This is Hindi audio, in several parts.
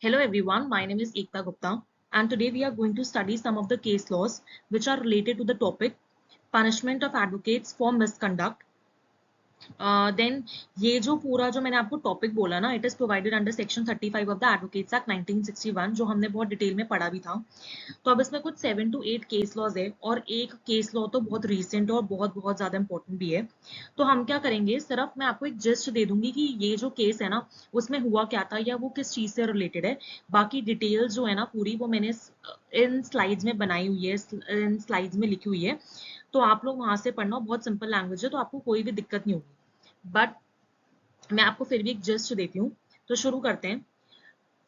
Hello everyone, my name is Ekta Gupta and today we are going to study some of the case laws which are related to the topic punishment of advocates for misconduct. Then ये जो पूरा जो मैंने आपको टॉपिक बोला ना, it is provided under section 35 of the advocates act 1961 जो हमने बहुत डिटेल में पढ़ा भी था। तो अब इसमें कुछ 7 to 8 केस लॉज है और एक केस लॉ तो बहुत रीसेंट और बहुत बहुत ज्यादा इंपॉर्टेंट भी है। तो हम क्या करेंगे, सिर्फ मैं आपको एक जिस्ट दे दूंगी कि ये जो केस है ना उसमें हुआ क्या था या वो किस चीज से रिलेटेड है। बाकी डिटेल्स जो है ना पूरी वो मैंने इन स्लाइड्स में बनाई हुई है, इन स्लाइड्स में लिखी हुई है। तो आप लोग वहां से पढ़ना, बहुत सिंपल लैंग्वेज है तो आपको कोई भी दिक्कत नहीं होगी। बट मैं आपको फिर भी एक जस्ट देती हूँ। तो शुरू करते हैं।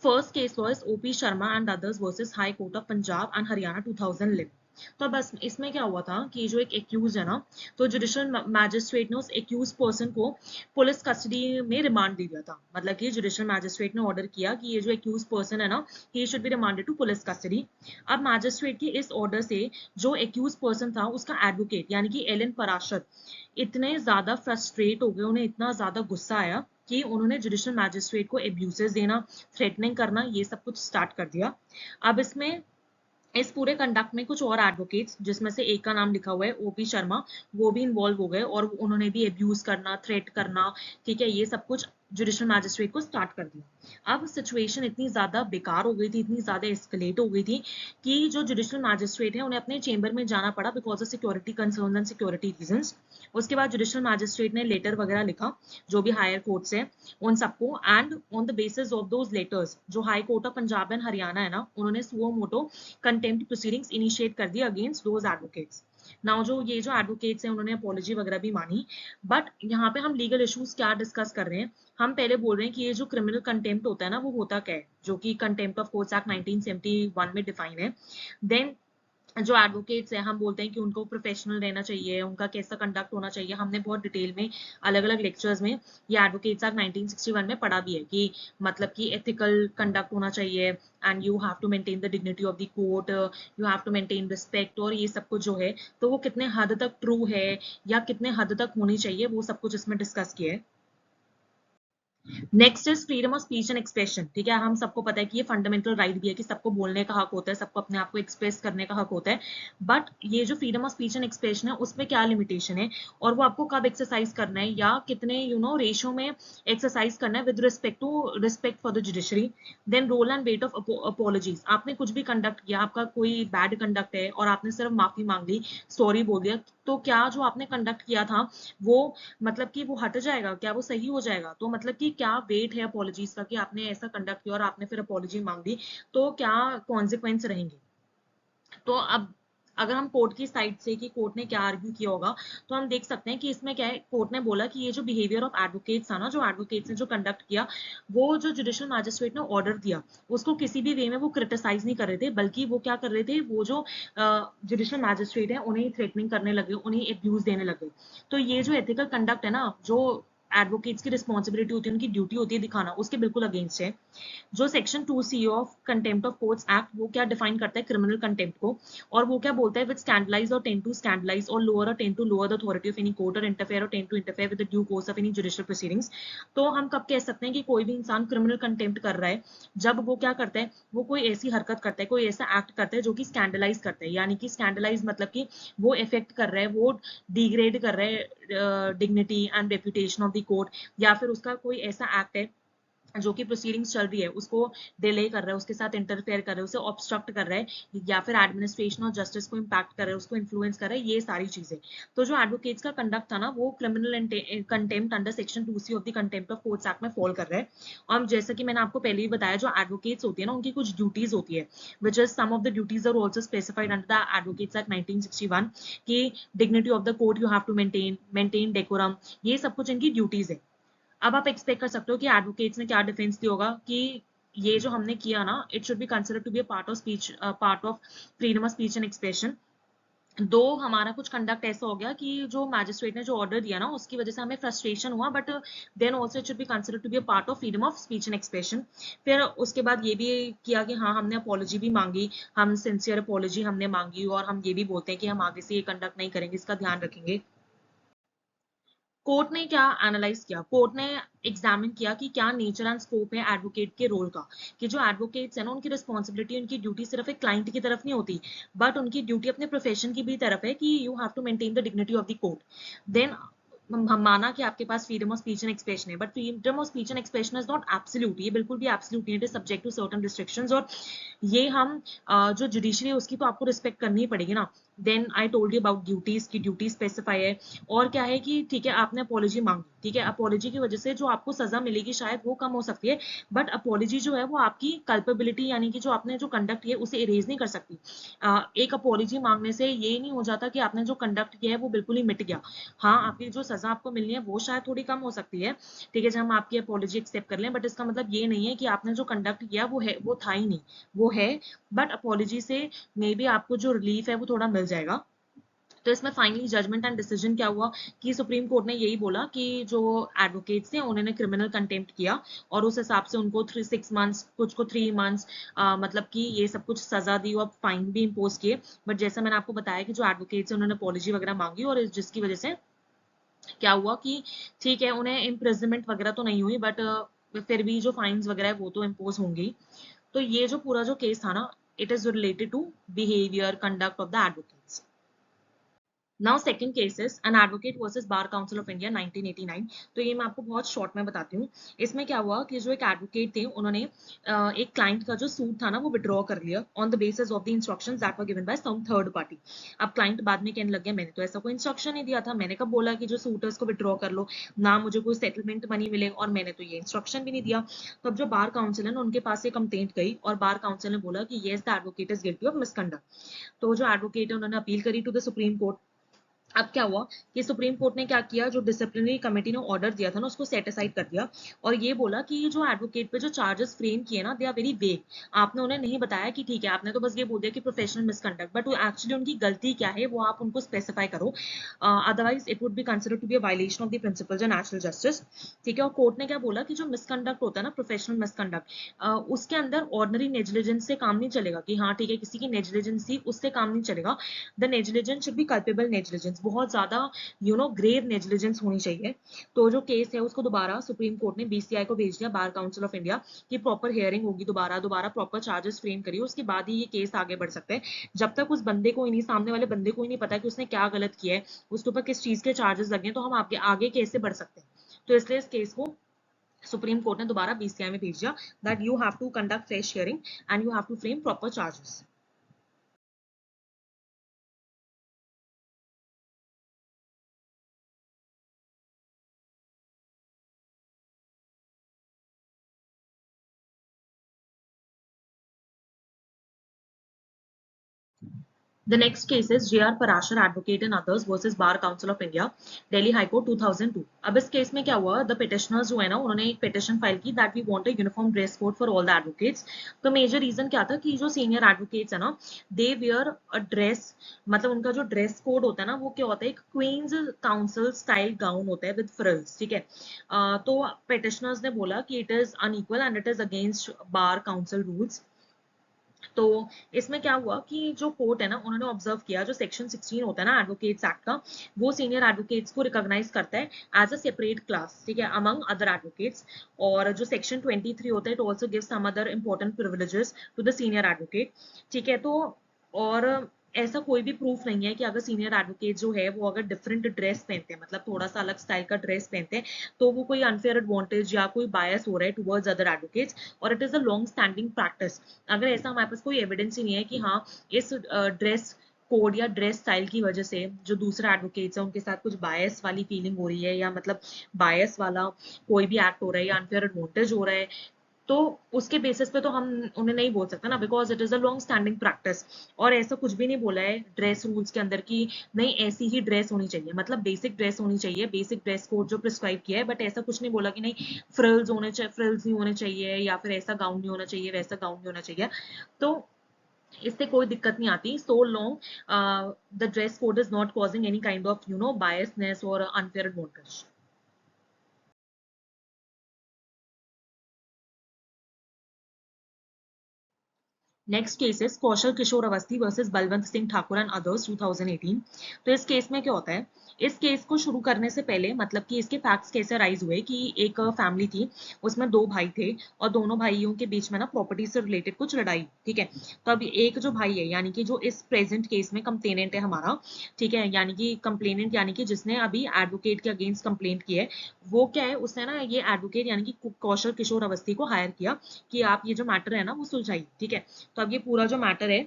First case law is OP Sharma and others versus high court of Punjab and Haryana 2011। तो बस इसमें क्या हुआ था कि जो एक एक्यूज है ना, तो जुडिशियल मैजिस्ट्रेट ने उस एक्यूज पर्सन को पुलिस कस्टडी में रिमांड दे दिया था। मतलब कि जुडिशियल मैजिस्ट्रेट ने ऑर्डर किया कि ये जो एक्यूज पर्सन है ना, he should be remanded to police custody. अब मैजिस्ट्रेट के इस ऑर्डर से जो एक्यूज पर्सन था उसका एडवोकेट यानी कि एलन पराशर इतने ज्यादा फ्रस्ट्रेट हो गए, उन्हें इतना ज्यादा गुस्सा आया कि उन्होंने जुडिशियल मैजिस्ट्रेट को एब्यूजेस देना, थ्रेटनिंग करना, ये सब कुछ स्टार्ट कर दिया। अब इसमें इस पूरे कंडक्ट में कुछ और एडवोकेट्स जिसमें से एक का नाम लिखा हुआ है ओपी शर्मा, वो भी इन्वॉल्व हो गए और उन्होंने भी एब्यूज करना, थ्रेट करना, ठीक है, ये सब कुछ जुडिशियल मैजिस्ट्रेट को स्टार्ट कर दिया। अब सिचुएशन इतनी ज्यादा बेकार हो गई थी, इतनी ज्यादा एस्केलेट हो गई थी कि जो जुडिशियल मैजिस्ट्रेट है उन्हें अपने चेंबर में जाना पड़ा because of security concern and security reasons. उसके बाद जुडिशियल मैजिस्ट्रेट ने लेटर वगैरह लिखा जो भी हायर कोर्ट से उन सबको, and on the basis of those letters जो high court of Punjab and Haryana है ना, उन्होंने suo moto contempt proceedings initiate कर दी अगेंस्ट दोज एडवोकेट्स। नाउ जो ये जो एडवोकेट्स हैं उन्होंने अपॉलॉजी वगैरह भी मानी। बट यहाँ पे हम लीगल इश्यूज क्या डिस्कस कर रहे हैं, हम पहले बोल रहे हैं कि ये जो क्रिमिनल कंटेम्प्ट होता है ना वो होता क्या है, जो कि कंटेम्प्ट ऑफ कोर्ट्स एक्ट 1971 में डिफाइन है। देन जो एडवोकेट्स हैं हम बोलते हैं कि उनको प्रोफेशनल रहना चाहिए, उनका कैसा कंडक्ट होना चाहिए। हमने बहुत डिटेल में अलग अलग लेक्चर्स में ये एडवोकेट्स एक्ट 1961 में पढ़ा भी है कि मतलब कि एथिकल कंडक्ट होना चाहिए and you have to maintain the dignity of the court, you have to maintain respect, और ये सब कुछ जो है तो वो कितने हद तक ट्रू है या कितने हद तक होनी चाहिए वो सब कुछ इसमें डिस्कस किया है। Next is freedom of speech and expression. ठीक है, हम सबको पता है कि ये फंडामेंटल राइट भी है कि सबको बोलने का हक होता है, सबको अपने आप को एक्सप्रेस करने का हक होता है। बट ये जो freedom of speech and expression है उसमें क्या लिमिटेशन है और वो आपको कब एक्सरसाइज करना है या कितने रेशियो में एक्सरसाइज करना है with respect to respect for the judiciary. Then role and weight of apologies. आपने कुछ भी कंडक्ट किया, आपका कोई बैड कंडक्ट है और आपने सिर्फ माफी मांग ली, सॉरी बोल दिया, तो क्या जो आपने कंडक्ट किया था वो मतलब कि वो हट जाएगा, क्या वो सही हो जाएगा? तो मतलब कि क्या वेट है अपॉलॉजीज का कि आपने ऐसा कंडक्ट किया और आपने फिर अपॉलॉजी मांग दी, तो क्या कॉन्सिक्वेंस रहेंगे? तो अब अगर हम कोर्ट की साइड से कि कोर्ट ने क्या आर्ग्यू किया होगा, तो हम देख सकते हैं कि इसमें क्या है, कोर्ट ने बोला कि ये जो बिहेवियर ऑफ एडवोकेट्स था ना, जो एडवोकेट्स ने जो कंडक्ट किया, वो जो जुडिशियल मैजिस्ट्रेट ने ऑर्डर दिया उसको किसी भी वे में वो क्रिटिसाइज नहीं कर रहे थे, बल्कि वो क्या कर रहे थे, वो जो जुडिशियल मैजिस्ट्रेट है उन्हें थ्रेटनिंग करने लगे, उन्हें एब्यूज देने लगे। तो ये जो एथिकल कंडक्ट है ना, जो एडवोकेट्स की रिस्पॉन्सिबिलिटी होती है, उनकी ड्यूटी होती है दिखाना, उसके बिल्कुल अगेंस्ट है। जो section 2C of contempt of courts act वो क्या डिफाइन करता है क्रिमिनल कंटेम्प्ट को, और वो क्या बोलता है, विद स्कैंडलाइज और टेंड टू स्कैंडलाइज और लोअर और tend to lower the authority of any court और इंटरफेयर और tend to interfere with the due course of any judicial proceedings. तो हम कब कह सकते हैं कि कोई भी इंसान क्रिमिनल कंटेम्प्ट कर रहा है, जब वो क्या करता है, वो कोई ऐसी हरकत करता है, कोई ऐसा एक्ट करता है जो कि स्कैंडलाइज करता है, यानी कि स्कैंडलाइज मतलब कि वो इफेक्ट कर रहा है, वो डिग्रेड कर रहा है dignity and reputation of the court, या फिर उसका कोई ऐसा एक्ट है जो कि प्रोसीडिंग्स चल रही है उसको डिले कर रहा है, उसके साथ इंटरफेयर कर रहा है, उसे ऑब्स्ट्रक्ट कर रहा है, या फिर एडमिनिस्ट्रेशन और जस्टिस को इंपैक्ट कर रहा है, उसको इन्फ्लुएंस कर रहा है, ये सारी चीजें। तो जो एडवोकेट्स का कंडक्ट था ना वो criminal contempt under section 2C of the contempt of courts act में फॉल कर रहा है। और जैसा कि मैंने आपको पहले ही बताया, जो एडवोकेट्स होती है ना उनकी कुछ ड्यूटीज होती है, which is some of the duties are also specified under the advocates act 1961 कि dignity of the court you have to maintain decorum, ये सब कुछ इनकी ड्यूटीज है। अब आप एक्सपेक्ट कर सकते हो कि एडवोकेट्स ने क्या डिफेंस दिया होगा कि ये जो हमने किया ना, it should be considered to be a part of speech, part of freedom of speech and expression. दो हमारा कुछ कंडक्ट ऐसा हो गया कि जो मैजिस्ट्रेट ने जो ऑर्डर दिया ना उसकी वजह से हमें फ्रस्ट्रेशन हुआ, but then also it should be considered to be a part of freedom of speech and expression. फिर उसके बाद ये भी किया कि हाँ हमने अपॉलॉजी भी मांगी, हम सिंसियर अपॉलॉजी हमने मांगी, और हम ये भी बोलते हैं कि हम आगे से ये कंडक्ट नहीं करेंगे, इसका ध्यान रखेंगे। कोर्ट ने क्या एनालाइज किया, कोर्ट ने एग्जामिन किया कि क्या नेचर एंड स्कोप है एडवोकेट के रोल का, कि जो एडवोकेट्स है ना उनकी रिस्पॉन्सिबिलिटी, उनकी ड्यूटी सिर्फ एक क्लाइंट की तरफ नहीं होती, बट उनकी ड्यूटी अपने प्रोफेशन की भी तरफ है कि you have to maintain the dignity of the court. Then हम माना कि आपके पास freedom of speech and expression है, but freedom of speech and expression is not absolute, ये बिल्कुल भी एब्सोल्यूट नहीं है, it is subject to certain restrictions. और ये हम जो जुडिशरी है उसकी तो आपको रिस्पेक्ट करनी ही पड़ेगी ना। Then I told you about duties की, ड्यूटी स्पेसिफाई है। और क्या है कि ठीक है आपने अपॉलॉजी मांगी, ठीक है अपोलॉजी की वजह से जो आपको सजा मिलेगी शायद वो कम हो सकती है, बट अपॉलॉजी जो है वो आपकी कल्पेबिलिटी यानी कि जो आपने जो कंडक्ट किया है उसे इरेज नहीं कर सकती। एक अपॉलॉजी मांगने से ये नहीं हो जाता कि आपने जो कंडक्ट किया है वो बिल्कुल ही मिट गया। हाँ आपकी जो सजा आपको मिलनी है वो शायद थोड़ी कम हो सकती है, ठीक है जब हम आपकी अपॉलॉजी एक्सेप्ट कर लें, बट इसका मतलब ये नहीं है कि आपने जो कंडक्ट किया वो है वो था ही नहीं, वो है, बट अपॉलॉजी से मे बी आपको जो रिलीफ है वो थोड़ा मिल जाएगा। तो इसमें फाइनली जजमेंट एंड डिसीजन क्या हुआ कि सुप्रीम कोर्ट ने यही बोला कि जो एडवोकेट्स थे उन्होंने क्रिमिनल कंटेम्प्ट किया, और उस हिसाब से उनको 6 मंथ्स, कुछ को 3 मंथ्स, मतलब कि ये सब कुछ सजा दी और फाइन भी इम्पोज किए। बट जैसा मैंने आपको बताया कि जो एडवोकेट्स हैं उन्होंने अपॉलॉजी वगैरह मांगी, और जिसकी वजह से क्या हुआ कि ठीक है उन्हें इम्प्रिजनमेंट वगैरह तो नहीं हुई, बट फिर भी जो फाइन्स वगैरह है वो तो इम्पोज होंगी। तो ये जो पूरा जो केस था ना, it is related to behaviour conduct of the advocates. Now second case is an advocate versus bar council of India 1989। तो ये मैं आपको बहुत शॉर्ट में बताती हूँ। इसमें क्या हुआ कि जो एक एडवोकेट थे उन्होंने एक क्लाइंट का जो सूट था ना वो विड्रॉ कर लिया on the basis of the instructions that were given by some third party. अब क्लाइंट बाद में कहने लग गया मैंने तो ऐसा कोई इंस्ट्रक्शन नहीं दिया था, मैंने कब बोला कि जो सूट है उसको विड्रॉ कर लो, ना मुझे कोई सेटलमेंट मनी मिले, और मैंने तो ये इंस्ट्रक्शन भी नहीं दिया। तो अब जो बार काउंसिल है ना उनके पास ये कंप्लेंट गई, और बार काउंसिल ने बोला कि yes the advocate is guilty of misconduct. तो जो एडवोकेट है उन्होंने अपील करी टू द सुप्रीम कोर्ट। अब क्या हुआ कि सुप्रीम कोर्ट ने क्या किया, जो डिसिप्लिनरी कमेटी ने ऑर्डर दिया था ना उसको सेट असाइड कर दिया, और ये बोला कि ये जो एडवोकेट पे जो चार्जेस फ्रेम किए ना दे आर वेरी वेग। आपने उन्हें नहीं बताया कि ठीक है आपने तो बस ये बोल दिया कि प्रोफेशनल मिसकंडक्ट, बट एक्चुअली उनकी गलती क्या है वो आप उनको स्पेसिफाई करो, otherwise it would be considered to be a violation of the principles of natural justice. ठीक है, और कोर्ट ने क्या बोला कि जो मिसकंडक्ट होता है ना प्रोफेशनल मिसकंडक्ट, उसके अंदर ऑर्डनरी नेग्लिजेंस से काम नहीं चलेगा कि हाँ ठीक है किसी की नेग्लिजेंसी उससे काम नहीं चलेगा। The negligence should be culpable negligence, बहुत ज्यादा ग्रेव नेग्लिजेंस होनी चाहिए। तो जो केस है उसको दोबारा सुप्रीम कोर्ट ने बीसीआई को भेज दिया, बार काउंसिल ऑफ इंडिया की प्रॉपर हियरिंग होगी, दोबारा दोबारा प्रॉपर चार्जेस फ्रेम करिए, उसके बाद ही ये केस आगे बढ़ सकते हैं। जब तक उस बंदे को ही नहीं, सामने वाले बंदे को ही नहीं पता कि उसने क्या गलत किया है, उसके ऊपर किस चीज के चार्जेस लगे हैं, तो हम आगे आगे कैसे बढ़ सकते हैं। तो इसलिए इस केस को सुप्रीम कोर्ट ने दोबारा बीसीआई में भेज दिया that you have to conduct fresh hearing and you have to frame proper charges. The next case is J.R. Parashar Advocate and others versus Bar Council of India, Delhi High Court 2002। अब इस केस में क्या हुआ, द पिटिशनर्स जो है ना उन्होंने एक पिटिशन फाइल की that we want a uniform dress code for all the advocates. तो मेजर रीजन क्या था कि जो सीनियर एडवोकेट्स है ना दे वेयर अ ड्रेस, मतलब उनका जो ड्रेस कोड होता है ना वो क्या होता है, एक क्वींस काउंसिल स्टाइल गाउन होता है विद फ्रिल्स, ठीक है। तो पिटिशनर्स ने बोला कि it is unequal and it is against bar council rules. तो इसमें क्या हुआ कि जो कोर्ट है ना उन्होंने ऑब्जर्व किया जो सेक्शन 16 होता है ना एडवोकेट्स एक्ट का, वो सीनियर एडवोकेट्स को रिकॉग्नाइज करता है एज अ सेपरेट क्लास, ठीक है, अमंग अदर एडवोकेट्स। और जो सेक्शन 23 होता है it also give some other important privileges to the senior advocate, ठीक है। तो और ऐसा कोई भी प्रूफ नहीं है कि अगर सीनियर एडवोकेट जो है वो अगर डिफरेंट ड्रेस पहनते हैं, मतलब थोड़ा सा अलग स्टाइल का ड्रेस पहनते हैं, तो वो कोई अनफेयर एडवांटेज या कोई बायस हो रहा है टुवर्ड्स अदर एडवोकेट्स, और it is a long standing practice. अगर ऐसा हमारे पास कोई एविडेंस ही नहीं है कि हाँ इस ड्रेस कोड या ड्रेस स्टाइल की वजह से जो दूसरे एडवोकेट्स हैं उनके साथ कुछ बायस वाली फीलिंग हो रही है, या मतलब बायस वाला कोई भी एक्ट हो रहा है या अनफेयर एडवांटेज हो रहा है, तो उसके बेसिस पे तो हम उन्हें नहीं बोल सकते ना, because it is a long standing practice. और ऐसा कुछ भी नहीं बोला है ड्रेस रूल्स के अंदर की नहीं ऐसी ही ड्रेस होनी चाहिए, मतलब बेसिक ड्रेस होनी चाहिए, बेसिक ड्रेस कोड जो प्रिस्क्राइब किया है, बट ऐसा कुछ नहीं बोला कि नहीं फ्रिल्स होने चाहिए, फ्रिल्स नहीं होने चाहिए, या फिर ऐसा गाउन नहीं होना चाहिए, वैसा गाउन नहीं होना चाहिए। तो इससे कोई दिक्कत नहीं आती so long the dress code is not causing any kind of biasness और unfair advantage. Next case is Kaushal Kishore Awasthi versus Balwant Singh Thakur and others 2018। तो इस केस में क्या होता है, इस केस को शुरू करने से पहले मतलब कि इसके फैक्ट्स कैसे राइज हुए कि एक फैमिली थी, उसमें दो भाई थे और दोनों भाइयों के बीच में ना प्रॉपर्टी से रिलेटेड कुछ लड़ाई, ठीक है। तो अब एक जो भाई है यानी कि जो इस प्रेजेंट केस में कंप्लेनेंट है हमारा, ठीक है, यानी कि कंप्लेनेंट यानी कि जिसने अभी एडवोकेट के अगेंस्ट कंप्लेंट की है, वो क्या है, उसने ना ये एडवोकेट यानी कि कौशल किशोर अवस्थी को हायर किया कि आप ये जो मैटर है ना वो सुलझाइए, ठीक है। तो अब ये पूरा जो मैटर है,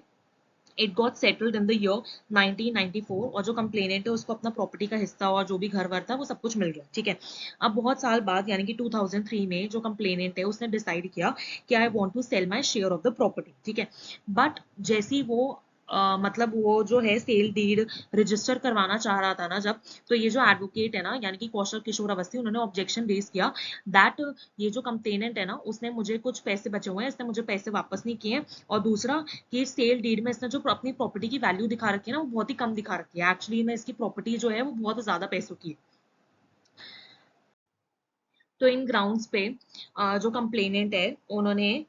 it got settled in the year 1994 और जो कंप्लेनेंट है उसको अपना प्रॉपर्टी का हिस्सा और जो भी घर वर था वो सब कुछ मिल गया, ठीक है। अब बहुत साल बाद यानी कि 2003 में जो कंप्लेनेंट है उसने डिसाइड किया कि I want to sell my share of the property, ठीक है। बट जैसी वो मतलब वो जो है सेल डीड रजिस्टर करवाना चाह रहा था ना जब, तो ये जो एडवोकेट है ना यानी कि कौशल किशोर अवस्थी, उन्होंने ऑब्जेक्शन रेज किया दैट ये जो कंप्लेनेंट है ना उसने मुझे कुछ पैसे बचे हुए हैं, इसने मुझे पैसे वापस नहीं किए, और दूसरा कि सेल डीड में इसने जो अपनी प्रॉपर्टी की वैल्यू दिखा रखी है ना वो बहुत ही कम दिखा रखी है, एक्चुअली में इसकी प्रॉपर्टी जो है वो बहुत ज्यादा पैसों की है। तो इन ग्राउंड्स पे जो कंप्लेनेंट है उन्होंने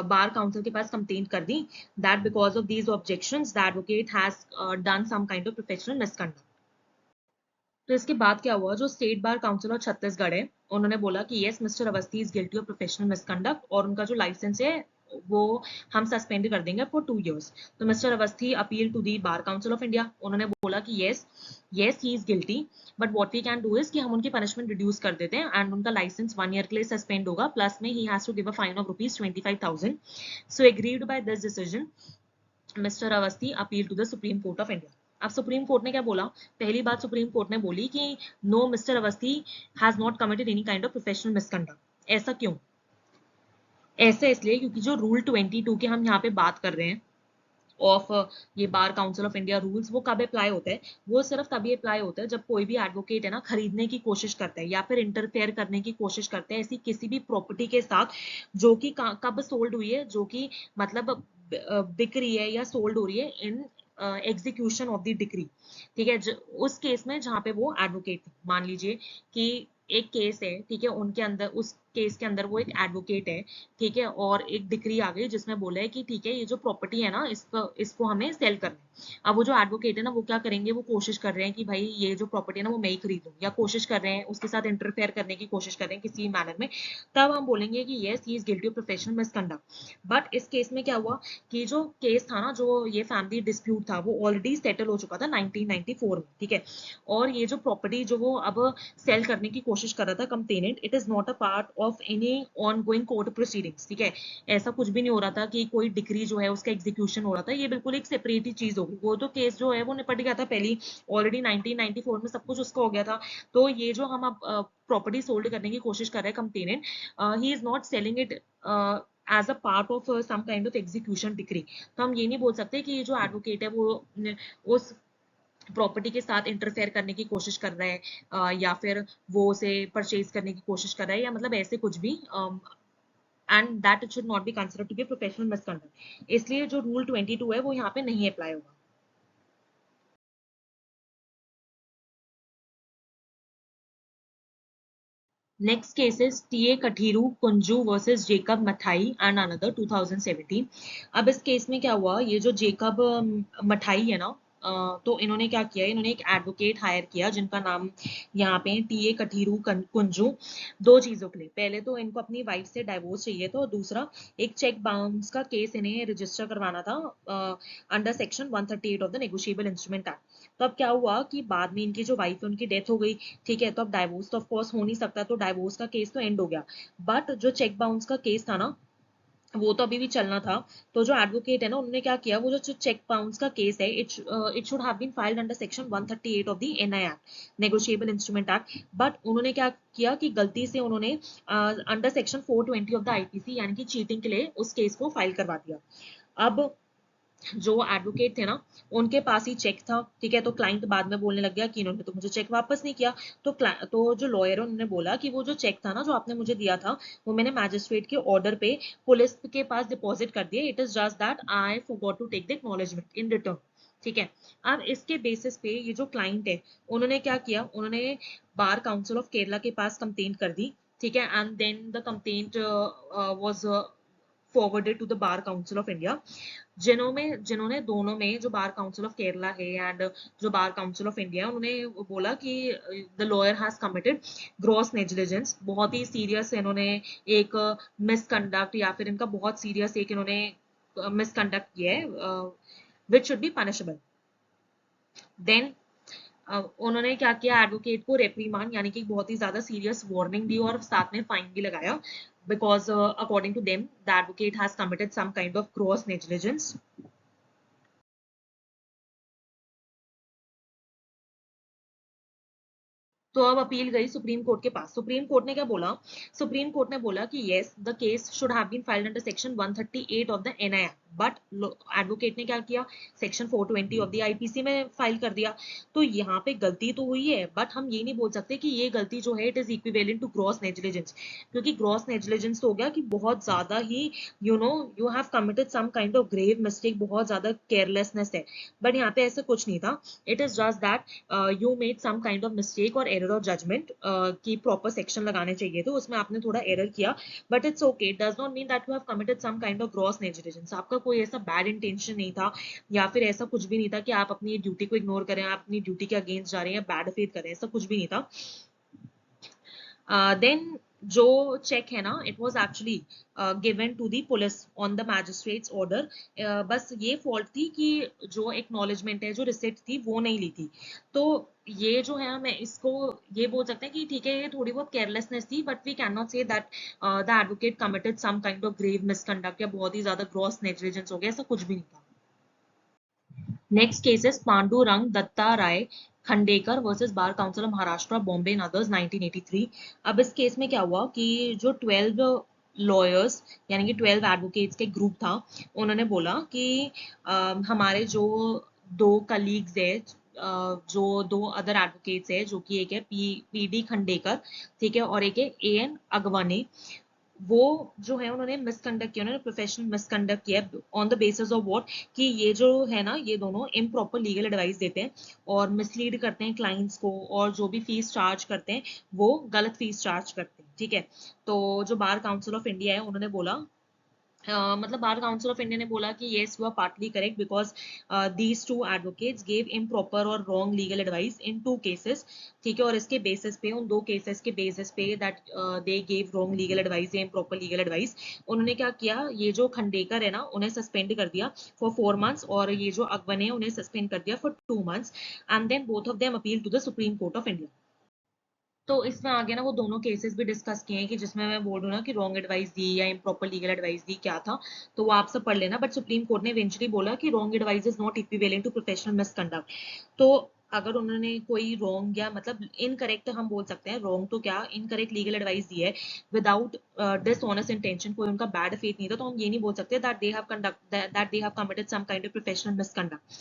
बार काउंसिल के पास कंप्लेंट कर दी that because of these objections the advocate has done some kind of professional misconduct. तो इसके बाद क्या हुआ, जो state bar council of Chhattisgarh है उन्होंने बोला कि yes mister Awasthi is guilty of professional misconduct और उनका जो लाइसेंस है वो हम सस्पेंड कर देंगे फॉर 2 years। तो mister Awasthi appeal to the bar council of India, उन्होंने बोला कि yes yes he is guilty but what we can do is कि हम उनकी पनिशमेंट रिड्यूस कर देते हैं एंड उनका लाइसेंस 1 year के लिए सस्पेंड होगा, प्लस में he has to give a fine of ₹25,000। So agreed by this decision mister Awasthi appeal to the supreme court of India. अब सुप्रीम कोर्ट ने क्या बोला, पहली बात सुप्रीम कोर्ट ने बोली कि no mister Awasthi has not committed any kind of professional misconduct. ऐसा क्यों, ऐसा इसलिए क्योंकि जो रूल 22 के हम यहाँ पे बात कर रहे हैं ऑफ ये बार काउंसिल ऑफ इंडिया रूल्स, वो कब अप्लाई होते हैं, वो सिर्फ तभी अप्लाई होता है जब कोई भी एडवोकेट है ना खरीदने की कोशिश करता है या फिर इंटरफेयर करने की कोशिश करते हैं ऐसी किसी भी प्रॉपर्टी के साथ जो कि कब सोल्ड हुई है, जो कि मतलब बिक रही है या सोल्ड हो रही है in execution of the decree, ठीक है। उस केस में जहाँ पे वो एडवोकेट, मान लीजिए कि एक केस है, ठीक है, उनके अंदर उस केस के अंदर वो एक एडवोकेट है, ठीक है, और एक डिक्री आ गई जिसमें बोला है कि ठीक है ये जो प्रॉपर्टी है ना इसको हमें सेल करना है। अब वो जो एडवोकेट है ना वो क्या करेंगे, वो कोशिश कर रहे हैं कि भाई ये जो प्रॉपर्टी है ना वो मैं ही खरीदूं, या कोशिश कर रहे हैं उसके साथ इंटरफेयर करने की कोशिश कर रहे हैं किसी मैनर में, तब हम बोलेंगे कि yes he is guilty of professional misconduct. But इस केस में क्या हुआ कि जो केस था ना, जो ये फैमिली डिस्प्यूट था वो ऑलरेडी सेटल हो चुका था 1994 में, ठीक है। और ये जो प्रॉपर्टी जो वो अब सेल करने की कोशिश कर रहा था complainant, it is not a part of any on going court proceedings, ठीक है। ऐसा कुछ भी नहीं हो रहा था कि कोई डिक्री जो है उसका एग्जीक्यूशन हो रहा था, ये बिल्कुल एक सेपरेट ही चीज होगी, वो तो केस जो है वो निपट गया था पहले ऑलरेडी 1994 में सब कुछ उसका हो गया था। तो ये जो हम अब प्रॉपर्टी सोल्ड करने की कोशिश कर रहे हैं complainant, he is not selling it as a part of some kind of execution decree. तो हम ये नहीं बोल सकते कि ये जो एडवोकेट है वो उस प्रॉपर्टी के साथ इंटरफेयर करने की कोशिश कर रहा है या फिर वो उसे परचेज करने की कोशिश कर रहा है या मतलब ऐसे कुछ भी, and that it should not be considered to be professional misconduct, इसलिए जो रूल 22 है वो यहाँ पे नहीं अप्लाई होगा। Next case is TA Kathiru Kunju versus Jacob Mathai and another 2017। अब इस केस में क्या हुआ, ये जो जेकब मठाई है ना, तो इन्होंने क्या किया, इन्होंने एक एडवोकेट हायर किया जिनका नाम यहाँ पे टीए कठीरू कुंजू। दो चीजों के लिए, पहले तो इनको अपनी वाइफ से डाइवोर्स चाहिए था और दूसरा एक चेक बाउंस का केस इन्हें रजिस्टर करवाना था under section 138 of the negotiable instrument act. तो अब क्या हुआ कि बाद में इनकी जो वाइफ है उनकी डेथ हो गई, ठीक है। तो अब डाइवोर्स तो ऑफ कोर्स हो नहीं सकता, तो डाइवोर्स का केस तो एंड हो गया, बट जो चेक बाउंस का केस था ना वो तो अभी भी चलना था। तो जो एडवोकेट है ना उन्होंने क्या किया, वो जो चेक बाउंस का केस है it should have been filed under section 138 of the NI act, negotiable instrument act, but उन्होंने क्या किया कि गलती से उन्होंने under section 420 of the IPC यानी कि चीटिंग के लिए उस केस को फाइल करवा दिया। अब जो एडवोकेट थे ना उनके पास ही चेक था, ठीक है। तो क्लाइंट बाद में बोलने लग गया कि इन्होंने तो मुझे चेक वापस नहीं किया। तो जो लॉयर है उन्होंने बोला कि वो जो चेक था ना जो आपने मुझे दिया था वो मैंने मैजिस्ट्रेट के ऑर्डर पे पुलिस के पास डिपॉजिट कर दिया, it is just that I forgot to take the acknowledgement in return, ठीक है। अब इसके बेसिस पे ये जो क्लाइंट है उन्होंने क्या किया, उन्होंने बार काउंसिल ऑफ केरला के पास कंप्लेंट कर दी, ठीक है। And then the complaint was forwarded to the Bar Council of India, जिन्होंने दोनों में, जो बार काउंसिल ऑफ केरला है एंड जो बार काउंसिल ऑफ इंडिया, उन्होंने बोला कि the lawyer has committed gross negligence, बहुत ही सीरियस इन्होंने एक मिसकंडक्ट या फिर इनका बहुत सीरियस एक इन्होंने मिसकंडक्ट किया है which should be punishable. Then उन्होंने क्या किया, एडवोकेट को रेप्रीमांड यानी कि बहुत ही ज्यादा सीरियस वार्निंग दी और साथ में फाइन भी लगाया, because according to them the advocate has committed some kind of gross negligence. तो अब अपील गई सुप्रीम कोर्ट के पास। सुप्रीम कोर्ट ने क्या बोला, सुप्रीम कोर्ट ने बोला कि yes the case should have been filed under section 138 of the NI, but advocate ने क्या किया, सेक्शन 420 ऑफ द आईपीसी में फाइल कर दिया। तो यहाँ पे गलती तो हुई है, बट हम ये नहीं बोल सकते कि ये गलती जो है it is equivalent to gross negligence, क्योंकि ग्रॉस नेग्लिजेंस तो हो गया कि बहुत ज्यादा ही you have committed some kind of grave mistake, बहुत ज्यादा केयरलेसनेस है। बट यहाँ पे ऐसा कुछ नहीं था, it is just that you made some kind of mistake और एरर ऑफ जजमेंट की प्रॉपर सेक्शन लगाने चाहिए, तो उसमें आपने थोड़ा एरर किया, but it's okay, it does not mean that you have committed some kind of gross negligence. आपका कोई ऐसा बैड इंटेंशन नहीं था या फिर ऐसा कुछ भी नहीं था कि आप अपनी ड्यूटी को इग्नोर करें, आप अपनी ड्यूटी के अगेंस्ट जा रहे हैं, बैड फेथ करें, ऐसा कुछ भी नहीं था। देन जो चेक है ना, it was actually given to the police on the magistrate's order. बस ये फॉल्ट थी कि जो एक्नॉलेजमेंट है, जो रिसिप्ट थी, वो नहीं ली थी। तो ये जो है, मैं इसको ये बोल सकते हैं कि ठीक है, ये थोड़ी बहुत केयरलेसनेस थी, but we can not say that the advocate committed some kind of grave misconduct या बहुत ही ज्यादा ग्रॉस नेग्लिजेंस हो गया, ऐसा कुछ भी नहीं था। Next case is Pandurang Datta Rai Khandekar versus bar council of Maharashtra Bombay and others 1983। अब इस केस में क्या हुआ कि जो 12 लॉयर्स यानी कि 12 एडवोकेट्स के ग्रुप था, उन्होंने बोला कि हमारे जो दो कलीग्स है, जो दो अदर एडवोकेट्स है, जो कि एक है पी डी खंडेकर, ठीक है, और एक है ए एन अगवानी, वो जो है उन्होंने मिसकंडक्ट किया, उन्होंने प्रोफेशनल मिसकंडक्ट किया on the basis of what, कि ये जो है ना, ये दोनों इम्प्रॉपर लीगल एडवाइस देते हैं और मिसलीड करते हैं क्लाइंट्स को, और जो भी फीस चार्ज करते हैं वो गलत फीस चार्ज करते हैं, ठीक है। तो जो बार काउंसिल ऑफ इंडिया है, उन्होंने बोला मतलब बार काउंसिल ऑफ इंडिया ने बोला कि yes you are partly correct, because these two advocates gave improper और wrong legal advice in 2 cases, ठीक है, और इसके बेसिस पे, उन 2 केसेस के बेसिस पे that they gave wrong legal advice या इम्प्रॉपर लीगल एडवाइस, उन्होंने क्या किया, ये जो खंडेकर है ना, उन्हें सस्पेंड कर दिया फॉर 4 months, और ये जो अकबर है उन्हें सस्पेंड कर दिया for 2 months, and then both of them appeal to the supreme court of India. तो इसमें आगे ना वो दोनों केसेस भी डिस्कस किए हैं कि जिसमें मैं बोल रही हूँ ना कि रॉन्ग एडवाइस दी या इम्प्रॉपर लीगल एडवाइस दी, क्या था, तो वो आप सब पढ़ लेना। बट सुप्रीम कोर्ट ने इवेंचुअली बोला कि wrong advice is not equivalent to professional misconduct. तो अगर उन्होंने कोई रॉन्ग या मतलब इनकरेक्ट, हम बोल सकते हैं रॉन्ग तो क्या, इनकरेक्ट लीगल एडवाइस दी है विदाउट डिसऑनेस्ट इंटेंशन, कोई उनका बैड फेथ नहीं था, तो हम ये नहीं बोल सकते that they have conduct that they have committed some kind of professional misconduct.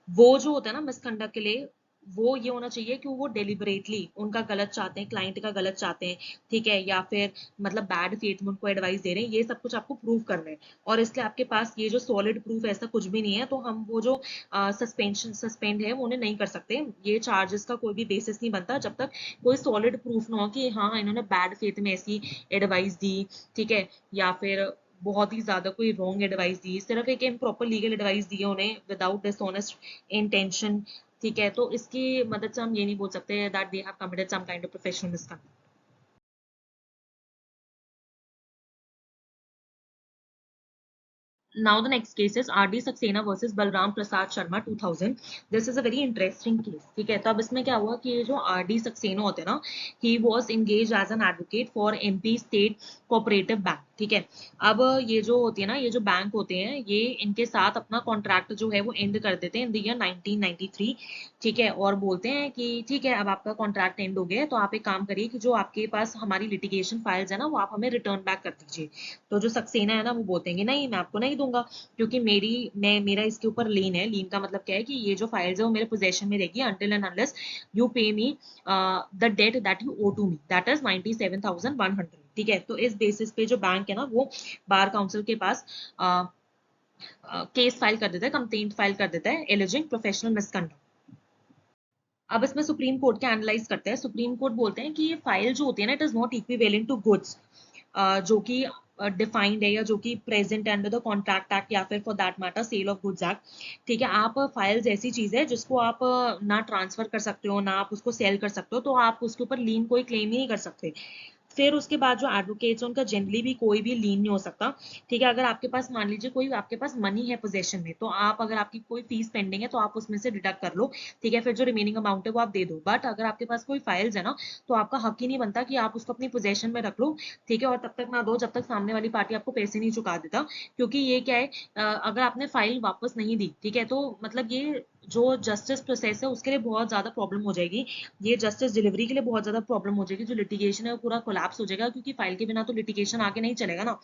वो जो होता है ना मिसकंडक्ट के लिए, वो ये होना चाहिए कि वो डेलिबरेटली उनका गलत चाहते हैं, क्लाइंट का गलत चाहते हैं, ठीक है, या फिर मतलब बैड फेथ में उनको एडवाइस दे रहे हैं, ये सब कुछ आपको प्रूव करना है। और इसलिए आपके पास ये जो सॉलिड प्रूफ ऐसा कुछ भी नहीं है, तो हम वो जो सस्पेंड है वो उन्हें नहीं कर सकते, ये चार्जेस का कोई भी बेसिस नहीं बनता जब तक कोई सॉलिड प्रूफ ना हो कि हाँ इन्होंने बैड फेथ में ऐसी एडवाइस दी, ठीक है, या फिर बहुत ही ज्यादा कोई रॉन्ग एडवाइस दी, सिर्फ एक इम्प्रॉपर लीगल एडवाइस दी है उन्हें विदाउट डिसऑनेस्ट इंटेंशन, ठीक है। तो इसकी मदद से हम ये नहीं बोल सकते that they have committed some kind of professional misconduct. Now the next case is R D Saxena versus Balram Prasad Sharma 2000. This is a very interesting case, ठीक है। तो अब इसमें क्या हुआ कि ये जो R D Saxena होते हैं ना, he was engaged as an advocate for MP State Cooperative Bank, ठीक है। अब ये जो होती है ना, ये जो बैंक होते हैं, ये इनके साथ अपना कॉन्ट्रैक्ट जो है वो एंड कर देते हैं इन द ईयर 1993, ठीक है, और बोलते हैं कि ठीक है अब आपका कॉन्ट्रैक्ट एंड हो गया है, तो आप एक काम करिए कि जो आपके पास हमारी लिटिगेशन फाइल्स है ना, वो आप हमें रिटर्न बैक कर दीजिए। तो जो सक्सेना है ना, वो बोलते हैं कि नहीं, मैं आपको नहीं दूंगा, क्योंकि मेरा इसके ऊपर लीन है। लीन का मतलब क्या है कि ये जो फाइल्स है वो मेरे पोजेशन में रहेगी until and unless you pay me the debt that you owe to me, that is 97,100, ठीक है। तो इस बेसिस पे जो बैंक है ना, वो बार काउंसिल के पास केस फाइल कर देता है, कंप्लेंट फाइल कर देता है एलिजिंग प्रोफेशनल मिसकंडक्ट। अब इसमें सुप्रीम कोर्ट के एनालाइज करते हैं। सुप्रीम कोर्ट बोलते हैं कि ये फाइल जो होती है ना, it is not equivalent to goods, जो कि डिफाइंड है या जो कि present under the contract act या फिर for that matter sale of goods act, ठीक है। आप फाइल्स ऐसी चीज है जिसको आप ना ट्रांसफर कर सकते हो ना आप उसको सेल कर सकते हो, तो आप उसके ऊपर लीन कोई क्लेम ही नहीं कर सकते। फिर उसके बाद जो एडवोकेट्स उनका जनरली भी कोई भी लीन नहीं हो सकता, ठीक है। अगर आपके पास मान लीजिए कोई आपके पास मनी है पोजेशन में, तो आप अगर आपकी कोई फीस पेंडिंग है तो आप उसमें से डिडक्ट कर लो, ठीक है। फिर जो रिमेनिंग अमाउंट है वो आप दे दो। बट अगर आपके पास कोई फाइल्स है ना, तो आपका हक ही नहीं बनता कि आप उसको अपनी पोजेशन में रख लो, ठीक है, और तब तक ना दो जब तक सामने वाली पार्टी आपको पैसे नहीं चुका देता। क्योंकि ये क्या है, अगर आपने फाइल वापस नहीं दी, ठीक है, तो मतलब ये जो जस्टिस प्रोसेस है उसके लिए बहुत ज्यादा प्रॉब्लम हो जाएगी, ये जस्टिस डिलीवरी के लिए बहुत ज्यादा प्रॉब्लम हो जाएगी, जो लिटिगेशन है वो पूरा कोलैप्स हो जाएगा, क्योंकि फाइल के बिना तो लिटिगेशन आगे नहीं चलेगा ना।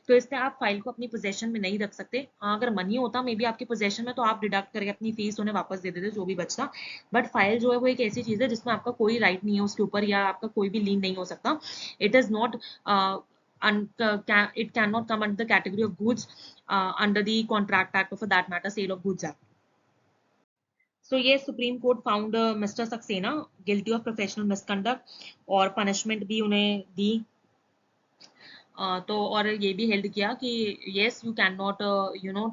तो इसलिए आप फाइल को अपनी पोजेशन में नहीं रख सकते। हाँ, अगर मनी होता मे बी आपकी पोजेशन में तो आप डिडक्ट करके अपनी फीस उन्हें वापस दे देते जो भी बचता। बट फाइल जो है वो एक ऐसी चीज है जिसमें आपका कोई राइट नहीं है उसके ऊपर, या आपका कोई भी लीन नहीं हो सकता। It is not it cannot come under the category of goods under the Contract Act or for that matter Sale of Goods Act. So yes, Supreme Court found Mr. Saxena guilty of professional misconduct और punishment भी उन्हें दी। तो और ये भी हेल्ड किया कि yes you cannot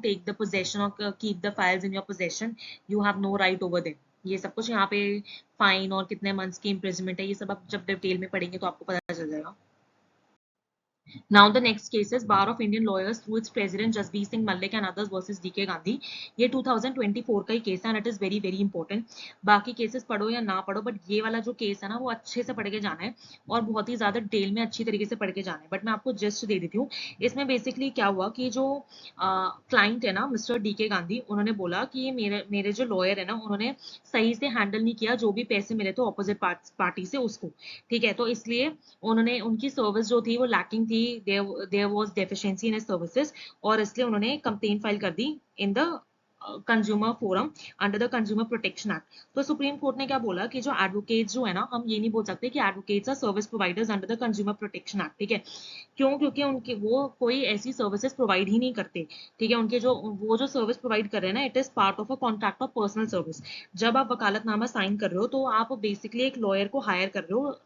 take the possession or keep the files in your possession, you have no right over them। ये सब कुछ यहाँ पे फाइन और कितने मंथ्स की इम्प्रिजनमेंट है ये सब आप जब डिटेल में पढ़ेंगे तो आपको पता चल जाएगा। Now the next case is Bar of Indian Lawyers through its president Jasbir Singh Malik and others versus DK Gandhi। ये 2024 का ही केस है and it is very very important। बाकी केसेस पढ़ो या ना पढ़ो, बट ये वाला जो केस है ना वो अच्छे से पढ़ के जाना है और बहुत ही ज्यादा डिटेल में अच्छी तरीके से पढ़ के जाना है। बट मैं आपको जस्ट दे देती हूँ। इसमें बेसिकली क्या हुआ कि जो क्लाइंट है ना मिस्टर DK गांधी, उन्होंने बोला कि मेरे जो लॉयर है ना उन्होंने सही से हैंडल नहीं किया जो भी पैसे मिले थे ऑपोजिट पार्टी से उसको, ठीक है। तो इसलिए उन्होंने उनकी सर्विस जो थी वो लैकिंग थी, there was deficiency in services, और इसलिए उन्होंने कंप्लेन फाइल कर दी in the consumer forum under the consumer protection act. तो सुप्रीम कोर्ट ने क्या बोला कि जो एडवोकेट्स जो है ना, हम ये नहीं बोल सकते कि advocates are service providers under the consumer protection act, ठीक है। क्यों? क्योंकि उनके वो कोई ऐसी सर्विसेज प्रोवाइड ही नहीं करते, ठीक है। उनके जो वो जो सर्विस प्रोवाइड कर रहे हैं ना, it is part of a contract of personal service. जब आप वकालतनामा साइन कर रहे हो तो आप बेसिकली एक लॉयर को हायर कर रहे हो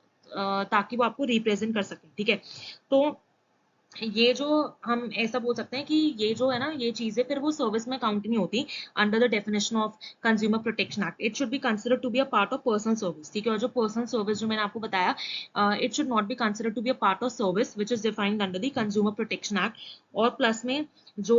ताकि वो आपको रिप्रेजेंट कर सके, ठीक है। तो ये जो हम ऐसा बोल सकते हैं कि ये जो है ना ये चीजें फिर वो सर्विस में काउंट नहीं होती under the definition of consumer protection act. It should be considered to be a part of personal service, ठीक है। और जो पर्सनल सर्विस जो मैंने आपको बताया, it should not be considered to be a part of service which is defined under the consumer protection act. और प्लस में जो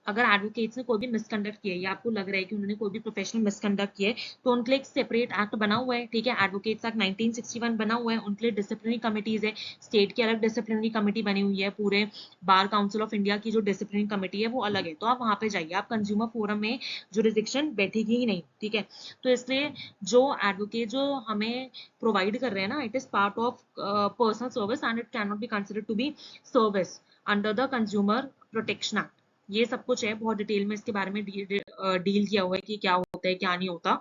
अगर एडवोकेट्स ने कोई भी मिसकंडक्ट किया है या आपको लग रहा है कि उन्होंने कोई भी प्रोफेशनल मिसकंडक्ट किया है, तो उनके लिए एक सेपरेट एक्ट बना हुआ है, ठीक है। एडवोकेट्स एक्ट 1961 बना हुआ है। उनके लिए डिसिप्लिनरी कमिटीज है, स्टेट की अलग डिसिप्लिनरी कमिटी बनी हुई है, पूरे बार काउंसिल ऑफ इंडिया की जो डिसिप्लिनरी कमिटी है वो अलग है। तो आप वहां पे जाइए, आप कंज्यूमर फोरम में जुरिडिक्शन बैठेगी ही नहीं, ठीक है। तो इसलिए जो एडवोकेट जो हमें प्रोवाइड कर रहे हैं ना, it is part of personal service and it can not be considered to be service under the consumer protection act. ये सब कुछ है, बहुत डिटेल में इसके बारे में डील किया हुआ है कि क्या होता है क्या नहीं होता,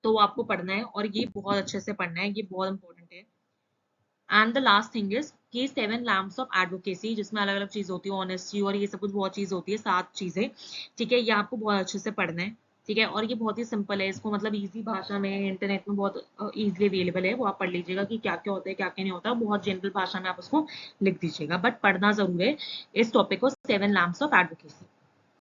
तो वो आपको पढ़ना है और ये बहुत अच्छे से पढ़ना है, ये बहुत इंपॉर्टेंट है। And the last thing is कि 7 लैम्प्स ऑफ एडवोकेसी, जिसमें अलग अलग चीज होती है, ऑनेस्टी और ये सब कुछ बहुत चीज होती है, 7 चीजें, ठीक है। ये आपको बहुत अच्छे से पढ़ना है, ठीक है। और ये बहुत ही सिंपल है, इसको मतलब इजी भाषा में इंटरनेट में बहुत इजीली अवेलेबल है, वो आप पढ़ लीजिएगा कि क्या क्या होता है क्या क्या नहीं होता, बहुत जनरल भाषा में आप उसको लिख दीजिएगा। बट पढ़ना जरूर है इस टॉपिक को, 7 लैम्प्स ऑफ एडवोकेसी।